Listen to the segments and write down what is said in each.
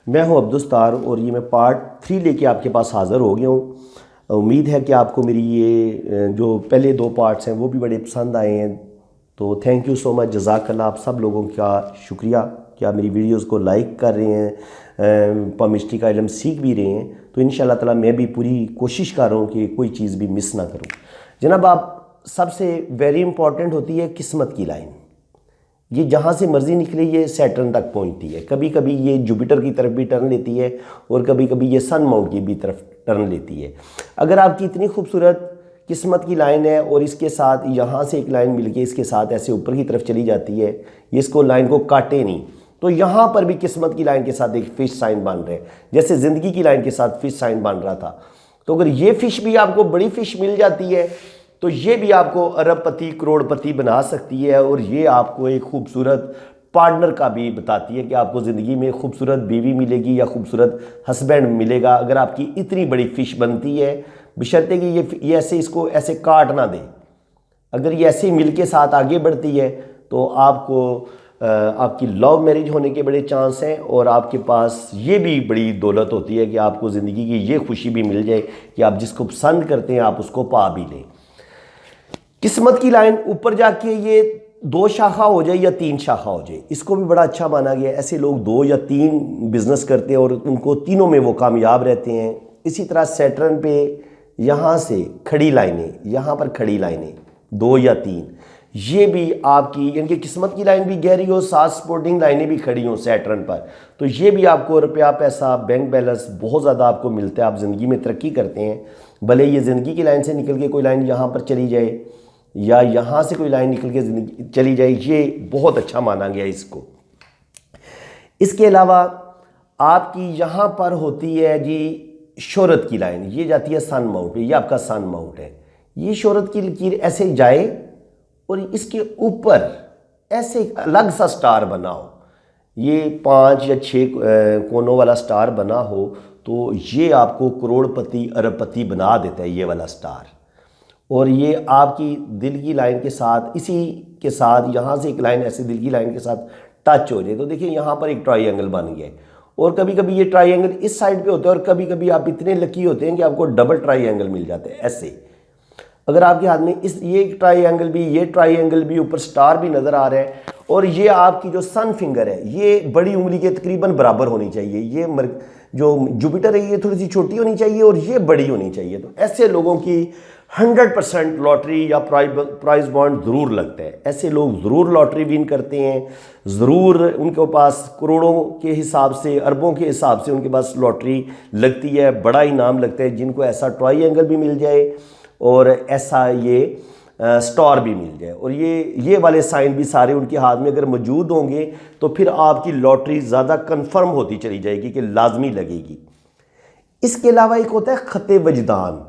मैं हूं अब्दुस्तार और ये मैं पार्ट 3 लेके आपके पास हाज़िर हो गया हूँ। उम्मीद है कि आपको मेरी ये जो पहले 2 पार्ट्स हैं वो भी बड़े पसंद आए हैं। तो थैंक यू सो मच, जज़ाकल्लाह। आप सब लोगों का शुक्रिया कि आप मेरी वीडियोस को लाइक कर रहे हैं, पामिस्ट्री का इल्म सीख भी रहे हैं। तो इंशाअल्लाह ताला मैं भी पूरी कोशिश कर रहा हूँ कि कोई चीज़ भी मिस ना करूँ। जनाब, आप सबसे वेरी इंपॉर्टेंट होती है किस्मत की लाइन। ये जहाँ से मर्ज़ी निकले ये सैटर्न तक पहुँचती है। कभी कभी ये जुपिटर की तरफ भी टर्न लेती है और कभी कभी ये सन माउंट की भी तरफ टर्न लेती है। अगर आपकी इतनी खूबसूरत किस्मत की लाइन है और इसके साथ यहाँ से एक लाइन मिलके इसके साथ ऐसे ऊपर की तरफ चली जाती है, ये इसको लाइन को काटे नहीं, तो यहाँ पर भी किस्मत की लाइन के साथ एक फिश साइन बन रहे हैं, जैसे ज़िंदगी की लाइन के साथ फिश साइन बन रहा था। तो अगर ये फ़िश भी आपको बड़ी फ़िश मिल जाती है तो ये भी आपको अरबपति करोड़पति बना सकती है और ये आपको एक खूबसूरत पार्टनर का भी बताती है कि आपको ज़िंदगी में खूबसूरत बीवी मिलेगी या खूबसूरत हस्बैंड मिलेगा अगर आपकी इतनी बड़ी फ़िश बनती है, बशर्ते कि ये ऐसे इसको ऐसे काट ना दे। अगर ये ऐसे मिल के साथ आगे बढ़ती है तो आपको आपकी लव मैरिज होने के बड़े चांस हैं और आपके पास ये भी बड़ी दौलत होती है कि आपको ज़िंदगी की ये खुशी भी मिल जाए कि आप जिसको पसंद करते हैं आप उसको पा भी लें। किस्मत की लाइन ऊपर जाके ये 2 शाखा हो जाए या 3 शाखा हो जाए, इसको भी बड़ा अच्छा माना गया। ऐसे लोग 2 या 3 बिजनेस करते हैं और उनको तीनों में वो कामयाब रहते हैं। इसी तरह सैटर्न पे यहाँ से खड़ी लाइनें, यहाँ पर खड़ी लाइनें 2 या 3, ये भी आपकी यानी कि किस्मत की लाइन भी गहरी हो, साथ सपोर्टिंग लाइनें भी खड़ी हों सैटर्न पर, तो ये भी आपको रुपया पैसा बैंक बैलेंस बहुत ज़्यादा आपको मिलता है। आप ज़िंदगी में तरक्की करते हैं। भले ये ज़िंदगी की लाइन से निकल के कोई लाइन यहाँ पर चली जाए या यहाँ से कोई लाइन निकल के ज़िंदगी चली जाए, ये बहुत अच्छा माना गया इसको। इसके अलावा आपकी यहाँ पर होती है जी शोहरत की लाइन, ये जाती है सन माउंट पे, ये आपका सन माउंट है। ये शोहरत की लकीर ऐसे जाए और इसके ऊपर ऐसे अलग सा स्टार बना हो, ये 5 या 6 कोनों वाला स्टार बना हो, तो ये आपको करोड़पति अरबपति बना देता है ये वाला स्टार। और ये आपकी दिल की लाइन के साथ, इसी के साथ यहाँ से एक लाइन ऐसे दिल की लाइन के साथ टच हो जाए, तो देखिए यहाँ पर एक ट्रायंगल बन गया है। और कभी कभी ये ट्रायंगल इस साइड पे होता है और कभी कभी आप इतने लकी होते हैं कि आपको डबल ट्रायंगल मिल जाते हैं। ऐसे अगर आपके हाथ में ये ट्रायंगल भी, ये ट्रायंगल भी, ऊपर स्टार भी नज़र आ रहा है और ये आपकी जो सन फिंगर है ये बड़ी उंगली के तकरीबन बराबर होनी चाहिए। ये जो जुपिटर है ये थोड़ी सी छोटी होनी चाहिए और ये बड़ी होनी चाहिए। तो ऐसे लोगों की 100% लॉटरी या प्राइज बॉन्ड ज़रूर लगता है। ऐसे लोग ज़रूर लॉटरी विन करते हैं, ज़रूर उनके पास करोड़ों के हिसाब से, अरबों के हिसाब से उनके पास लॉटरी लगती है, बड़ा इनाम लगता है। जिनको ऐसा ट्रायंगल भी मिल जाए और ऐसा ये स्टार भी मिल जाए और ये वाले साइन भी सारे उनके हाथ में अगर मौजूद होंगे तो फिर आपकी लॉटरी ज़्यादा कंफर्म होती चली जाएगी कि लाजमी लगेगी। इसके अलावा एक होता है ख़त वजदान।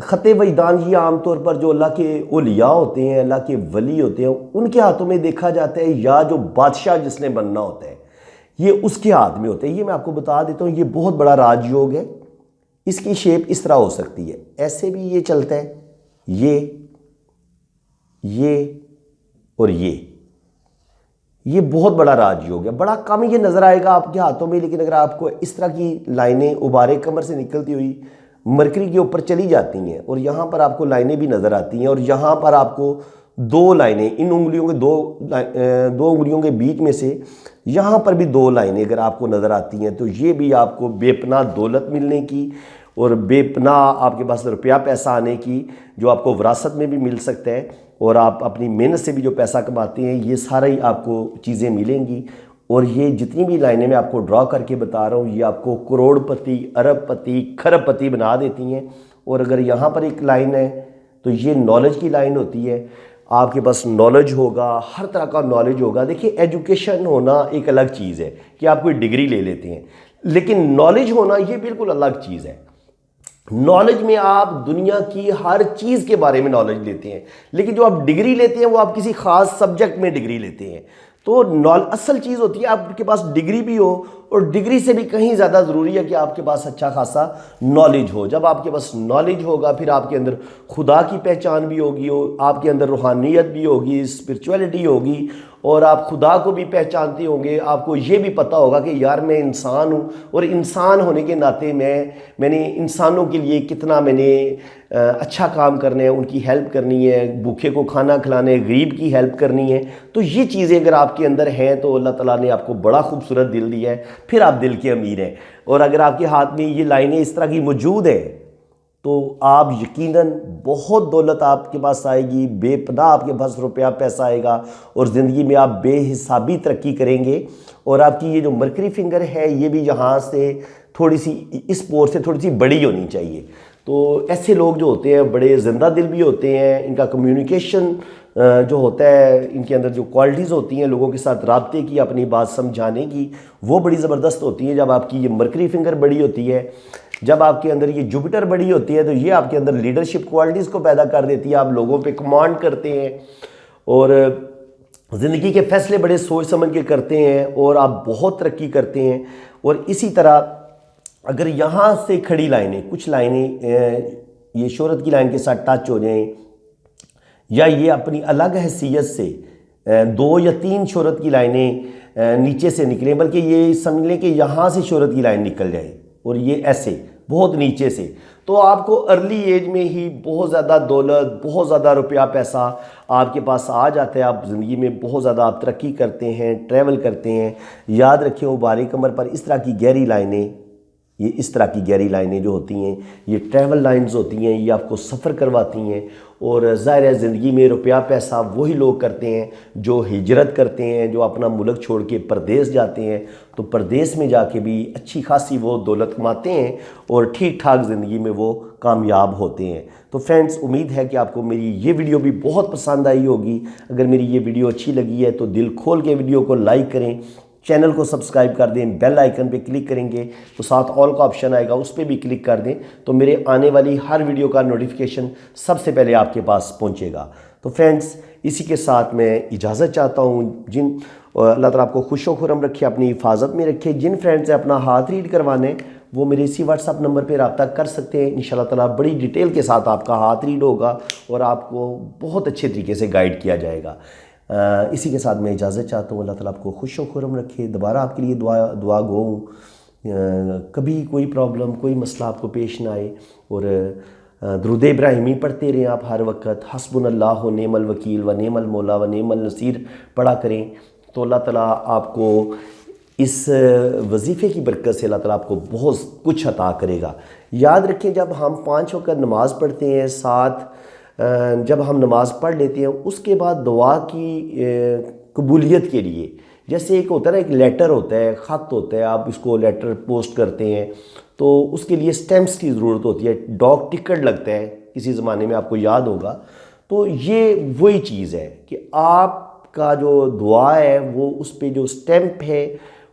ख़त वजदान ये आमतौर पर जो अल्लाह के औलिया होते हैं, अल्लाह के वली होते हैं, उनके हाथों में देखा जाता है, या जो बादशाह जिसने बनना होता है ये उसके हाथ में होता है। ये मैं आपको बता देता हूँ, ये बहुत बड़ा राजयोग है। इसकी शेप इस तरह हो सकती है, ऐसे भी ये चलता है, ये और ये बहुत बड़ा राजयोग है। बड़ा कम ये नज़र आएगा आपके हाथों में, लेकिन अगर आपको इस तरह की लाइनें उबारे कमर से निकलती हुई मरकरी के ऊपर चली जाती हैं और यहाँ पर आपको लाइनें भी नज़र आती हैं और यहाँ पर आपको 2 लाइनें, इन उंगलियों के दो उंगलियों के बीच में से यहाँ पर भी 2 लाइनें अगर आपको नज़र आती हैं, तो ये भी आपको बेपनाह दौलत मिलने की और बेपनाह आपके पास रुपया पैसा आने की, जो आपको विरासत में भी मिल सकता है और आप अपनी मेहनत से भी जो पैसा कमाते हैं, ये सारा ही आपको चीज़ें मिलेंगी। और ये जितनी भी लाइनें मैं आपको ड्रॉ करके बता रहा हूँ ये आपको करोड़पति अरबपति खरबपति बना देती हैं। और अगर यहाँ पर एक लाइन है तो ये नॉलेज की लाइन होती है। आपके पास नॉलेज होगा, हर तरह का नॉलेज होगा। देखिए, एजुकेशन होना एक अलग चीज़ है कि आप कोई डिग्री ले लेते हैं, लेकिन नॉलेज होना ये बिल्कुल अलग चीज़ है। नॉलेज में आप दुनिया की हर चीज़ के बारे में नॉलेज लेते हैं, लेकिन जो आप डिग्री लेते हैं वो आप किसी खास सब्जेक्ट में डिग्री लेते हैं। तो असल चीज़ होती है आपके पास डिग्री भी हो और डिग्री से भी कहीं ज़्यादा ज़रूरी है कि आपके पास अच्छा खासा नॉलेज हो। जब आपके पास नॉलेज होगा फिर आपके अंदर खुदा की पहचान भी होगी, आपके अंदर रूहानियत भी होगी, स्पिरिचुअलिटी होगी, और आप खुदा को भी पहचानते होंगे। आपको ये भी पता होगा कि यार मैं इंसान हूँ, और इंसान होने के नाते मैंने इंसानों के लिए कितना मैंने अच्छा काम करना है, उनकी हेल्प करनी है, भूखे को खाना खिलाना है, गरीब की हेल्प करनी है। तो ये चीज़ें अगर आपके अंदर हैं तो अल्लाह ताला ने आपको बड़ा खूबसूरत दिल दिया है, फिर आप दिल के अमीर हैं। और अगर आपके हाथ में ये लाइनें इस तरह की मौजूद हैं तो आप यकीनन बहुत दौलत आपके पास आएगी, बेपनाह आपके पास रुपया पैसा आएगा, और ज़िंदगी में आप बेहिसाबी तरक्की करेंगे। और आपकी ये जो मरकरी फिंगर है ये भी यहाँ से थोड़ी सी, इस पोर से थोड़ी सी बड़ी होनी चाहिए। तो ऐसे लोग जो होते हैं बड़े जिंदा दिल भी होते हैं, इनका कम्युनिकेशन जो होता है, इनके अंदर जो क्वालिटीज़ होती हैं लोगों के साथ राब्ते की, अपनी बात समझाने की, वो बड़ी ज़बरदस्त होती है। जब आपकी ये मरकरी फिंगर बड़ी होती है, जब आपके अंदर ये जुपिटर बड़ी होती है, तो ये आपके अंदर लीडरशिप क्वालिटीज़ को पैदा कर देती है। आप लोगों पे कमांड करते हैं और ज़िंदगी के फैसले बड़े सोच समझ के करते हैं, और आप बहुत तरक्की करते हैं। और इसी तरह अगर यहाँ से खड़ी लाइनें, कुछ लाइनें ये शोहरत की लाइन के साथ टच हो जाएं, या ये अपनी अलग हैसियत से 2 या 3 शोहरत की लाइनें नीचे से निकलें, बल्कि ये समझ लें कि यहाँ से शोहरत की लाइन निकल जाए और ये ऐसे बहुत नीचे से, तो आपको अर्ली एज में ही बहुत ज़्यादा दौलत, बहुत ज़्यादा रुपया पैसा आपके पास आ जाता है। आप ज़िंदगी में बहुत ज़्यादा आप तरक्की करते हैं, ट्रैवल करते हैं। याद रखें मुबारक कमर पर इस तरह की गहरी लाइनें, ये इस तरह की गहरी लाइनें जो होती हैं ये ट्रैवल लाइंस होती हैं, ये आपको सफ़र करवाती हैं। और ज़ाहिर है ज़िंदगी में रुपया पैसा वही लोग करते हैं जो हिजरत करते हैं, जो अपना मुल्क छोड़ के परदेस जाते हैं। तो परदेस में जाके भी अच्छी खासी वो दौलत कमाते हैं और ठीक ठाक ज़िंदगी में वो कामयाब होते हैं। तो फ्रेंड्स, उम्मीद है कि आपको मेरी ये वीडियो भी बहुत पसंद आई होगी। अगर मेरी ये वीडियो अच्छी लगी है तो दिल खोल के वीडियो को लाइक करें, चैनल को सब्सक्राइब कर दें, बेल आइकन पे क्लिक करेंगे तो साथ ऑल का ऑप्शन आएगा, उस पर भी क्लिक कर दें, तो मेरे आने वाली हर वीडियो का नोटिफिकेशन सबसे पहले आपके पास पहुंचेगा। तो फ्रेंड्स, इसी के साथ मैं इजाज़त चाहता हूं। अल्लाह ताला आपको खुशो खुरम रखे, अपनी हिफाजत में रखे। जिन फ्रेंड्स से अपना हाथ रीड करवाने वो मेरे इसी व्हाट्सअप नंबर पर रब्ता कर सकते हैं। इंशाल्लाह ताला बड़ी डिटेल के साथ आपका हाथ रीड होगा और आपको बहुत अच्छे तरीके से गाइड किया जाएगा। इसी के साथ मैं इजाज़त चाहता हूँ। अल्लाह ताला आपको खुश व खुरम रखे। दोबारा आपके लिए दुआ गो हूँ, कभी कोई प्रॉब्लम, कोई मसला आपको पेश ना आए, और दुरूद इब्राहिमी पढ़ते रहें आप हर वक्त। हस्बुनल्लाहु व निअमल वकील व निअमल मौला व निअमल नसीर पढ़ा करें, तो अल्लाह ताला आपको इस वजीफ़े की बरकत से अल्लाह ताला आपको बहुत कुछ अता करेगा। याद रखें, जब हम 5 वक्त नमाज़ पढ़ते हैं, साथ जब हम नमाज़ पढ़ लेते हैं, उसके बाद दुआ की कबूलियत के लिए, जैसे एक होता है ना, एक लेटर होता है, ख़त होता है, आप इसको लेटर पोस्ट करते हैं तो उसके लिए स्टैम्प्स की ज़रूरत होती है, डॉक टिकट लगता है किसी ज़माने में, आपको याद होगा। तो ये वही चीज़ है कि आपका जो दुआ है वो उस पर जो स्टैम्प है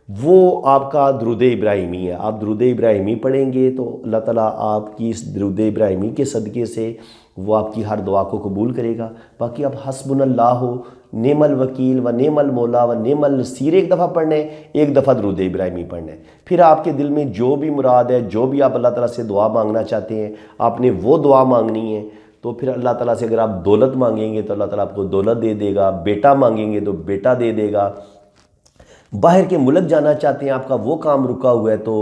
वो आपका दुरूद इब्राहिमी है। आप दुरूद इब्राहिमी पढ़ेंगे तो अल्लाह ताला आपकी इस दुरूद इब्राहिमी के सदक़े से वो आपकी हर दुआ को कबूल करेगा। बाकी आप हस्बुनल्लाहु नेमल वकील व नेमल मौला व नेमल नसीर एक दफ़ा पढ़ना है, एक दफ़ा दुरूद इब्राहिमी पढ़ना है। फिर आपके दिल में जो भी मुराद है, जो भी आप अल्लाह ताला से दुआ मांगना चाहते हैं, आपने वो दुआ मांगनी है। तो फिर अल्लाह ताला से अगर आप दौलत मांगेंगे तो अल्लाह ताला आपको दौलत दे देगा, बेटा मांगेंगे तो बेटा दे देगा, बाहर के मुल्क जाना चाहते हैं, आपका वो काम रुका हुआ है तो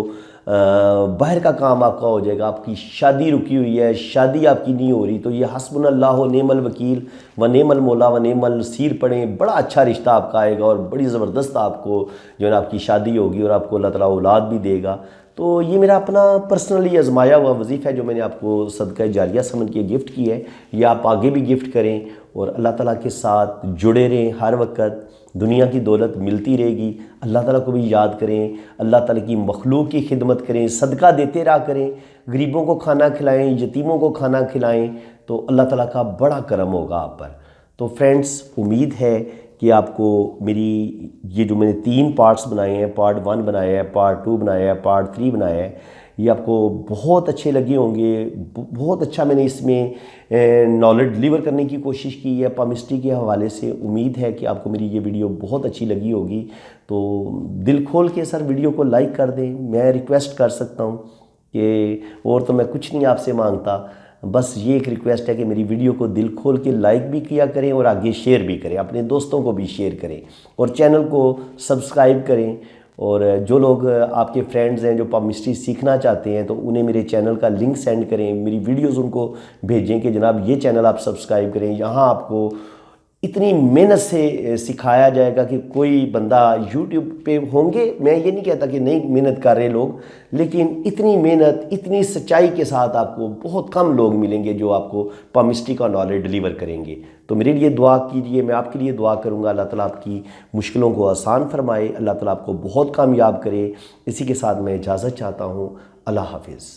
बाहर का काम आपका हो जाएगा। आपकी शादी रुकी हुई है, शादी आपकी नहीं हो रही, तो ये हस्बुनल्लाहु नेमल वकील व नेमल मौला व नेमल नसीर पढ़ें, बड़ा अच्छा रिश्ता आपका आएगा और बड़ी ज़बरदस्त आपको जो है ना आपकी शादी होगी और आपको अल्लाह ताला औलाद भी देगा। तो ये मेरा अपना पर्सनली आजमाया हुआ वजीफ़ा है जो मैंने आपको सदका जारिया समझ के गिफ्ट की है। ये आप आगे भी गिफ्ट करें और अल्लाह ताला के साथ जुड़े रहें। हर वक्त दुनिया की दौलत मिलती रहेगी, अल्लाह ताला को भी याद करें, अल्लाह ताला की मखलूक की खिदमत करें, सदका देते रहा करें, गरीबों को खाना खिलाएं, यतीमों को खाना खिलाएं, तो अल्लाह ताला का बड़ा करम होगा आप पर। तो फ्रेंड्स, उम्मीद है कि आपको मेरी ये जो मैंने 3 पार्ट्स बनाए हैं, पार्ट 1 बनाया है, पार्ट 2 बनाया है, पार्ट 3 बनाया है, ये आपको बहुत अच्छे लगे होंगे। बहुत अच्छा मैंने इसमें नॉलेज डिलीवर करने की कोशिश की है पामिस्ट्री के हवाले से। उम्मीद है कि आपको मेरी ये वीडियो बहुत अच्छी लगी होगी। तो दिल खोल के सर वीडियो को लाइक कर दें, मैं रिक्वेस्ट कर सकता हूँ कि और तो मैं कुछ नहीं आपसे मांगता, बस ये एक रिक्वेस्ट है कि मेरी वीडियो को दिल खोल के लाइक भी किया करें और आगे शेयर भी करें, अपने दोस्तों को भी शेयर करें और चैनल को सब्सक्राइब करें। और जो लोग आपके फ्रेंड्स हैं जो पामिस्ट्री सीखना चाहते हैं तो उन्हें मेरे चैनल का लिंक सेंड करें, मेरी वीडियोज़ उनको भेजें कि जनाब ये चैनल आप सब्सक्राइब करें। यहाँ आपको इतनी मेहनत से सिखाया जाएगा कि कोई बंदा यूट्यूब पे होंगे, मैं ये नहीं कहता कि नहीं मेहनत कर रहे लोग, लेकिन इतनी मेहनत इतनी सच्चाई के साथ आपको बहुत कम लोग मिलेंगे जो आपको पामिस्ट्री का नॉलेज डिलीवर करेंगे। तो मेरे लिए दुआ कीजिए, मैं आपके लिए दुआ करूँगा, अल्लाह ताला आपकी मुश्किलों को आसान फरमाए, अल्लाह ताला आपको बहुत कामयाब करे। इसी के साथ मैं इजाज़त चाहता हूँ। अल्लाह हाफिज़।